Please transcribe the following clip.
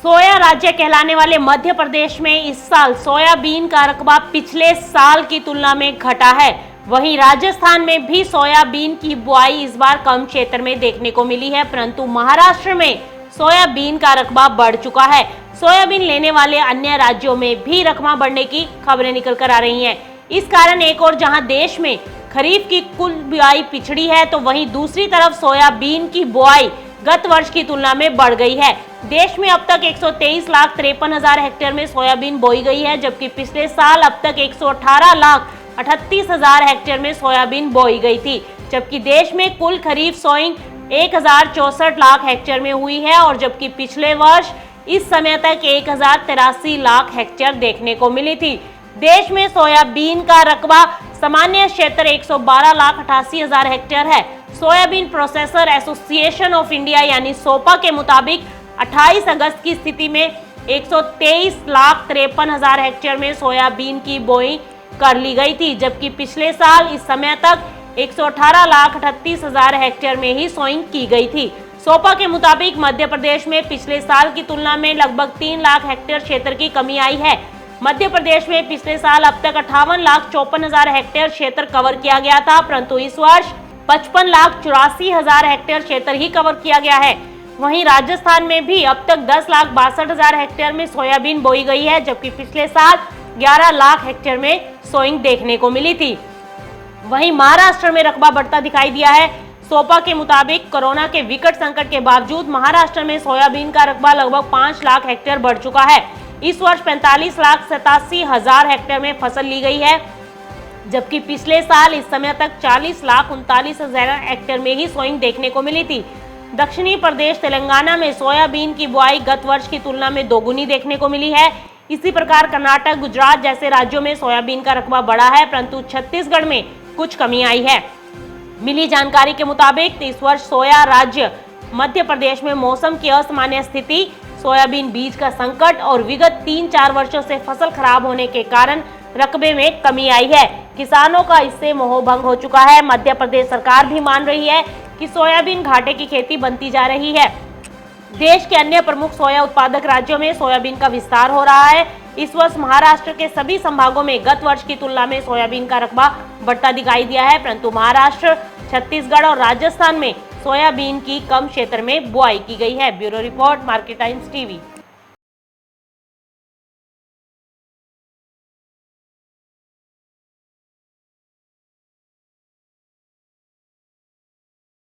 सोया राज्य कहलाने वाले मध्य प्रदेश में इस साल सोयाबीन का रकबा पिछले साल की तुलना में घटा है। वहीं राजस्थान में भी सोयाबीन की बुआई इस बार कम क्षेत्र में देखने को मिली है, परंतु महाराष्ट्र में सोयाबीन का रकबा बढ़ चुका है। सोयाबीन लेने वाले अन्य राज्यों में भी रकबा बढ़ने की खबरें निकल कर आ रही हैं। इस कारण एक और जहां देश में खरीफ की कुल बुआई पिछड़ी है, तो वहीं दूसरी तरफ सोयाबीन की बुआई गत वर्ष की तुलना में बढ़ गई है। देश में अब तक 123,53,000 हेक्टेयर में सोयाबीन बोई गई है, जबकि पिछले साल अब तक 118,38,000 हेक्टेयर में सोयाबीन बोई गई थी। जबकि देश में कुल खरीफ सोइंग 1,64 लाख हेक्टेयर में हुई है, और जबकि पिछले वर्ष इस समय तक 1,83 लाख हेक्टेयर देखने को मिली थी। देश में सोयाबीन का रकबा सामान्य क्षेत्र 112,88,000 हेक्टेयर है। Soybean processor association of India यानी सोपा के मुताबिक 28 अगस्त की स्थिति में 123,53,000 हेक्टेयर में सोयाबीन की बोई कर ली गई थी, जबकि पिछले साल इस समय तक 118,38,000 हेक्टेयर में ही सोइंग की गई थी। सोपा के मुताबिक मध्य प्रदेश में पिछले साल की तुलना में लगभग 3 लाख हेक्टेयर क्षेत्र की कमी आई है। मध्य प्रदेश में पिछले साल अब तक 58,54,000 हेक्टेयर क्षेत्र कवर किया गया था, परंतु इस वर्ष 55,84,000 हेक्टेयर क्षेत्र ही कवर किया गया है। वहीं राजस्थान में भी अब तक 10,62,000 हेक्टेयर में सोयाबीन बोई गई है, जबकि पिछले साल 11 लाख हेक्टेयर में सोइंग देखने को मिली थी। वहीं महाराष्ट्र में रकबा बढ़ता दिखाई दिया है। सोपा के मुताबिक कोरोना के विकट संकट के बावजूद महाराष्ट्र में सोयाबीन का रकबा लगभग 5 लाख हेक्टेयर बढ़ चुका है। इस वर्ष 45,87,000 हेक्टेयर में फसल ली गई है, जबकि पिछले साल इस समय तक 40,39,000 हेक्टेयर में ही सोइंग देखने को मिली थी। दक्षिणी प्रदेश तेलंगाना में सोयाबीन की बुआई गत वर्ष की तुलना में दोगुनी देखने को मिली है। इसी प्रकार कर्नाटक, गुजरात जैसे राज्यों में सोयाबीन का रकबा बढ़ा है, परंतु छत्तीसगढ़ में कुछ कमी आई है। मिली जानकारी के मुताबिक इस वर्ष सोया राज्य मध्य प्रदेश में मौसम की असामान्य स्थिति, सोयाबीन बीज का संकट और विगत 3-4 वर्षों से फसल खराब होने के कारण रकबे में कमी आई है। किसानों का इससे मोहभंग हो चुका है। मध्य प्रदेश सरकार भी मान रही है कि सोयाबीन घाटे की खेती बनती जा रही है। देश के अन्य प्रमुख सोया उत्पादक राज्यों में सोयाबीन का विस्तार हो रहा है। इस वर्ष महाराष्ट्र के सभी संभागों में गत वर्ष की तुलना में सोयाबीन का रकबा बढ़ता दिखाई दिया है, परंतु महाराष्ट्र, छत्तीसगढ़ और राजस्थान में सोयाबीन की कम क्षेत्र में बुआई की गई है। Bureau report, market times TV.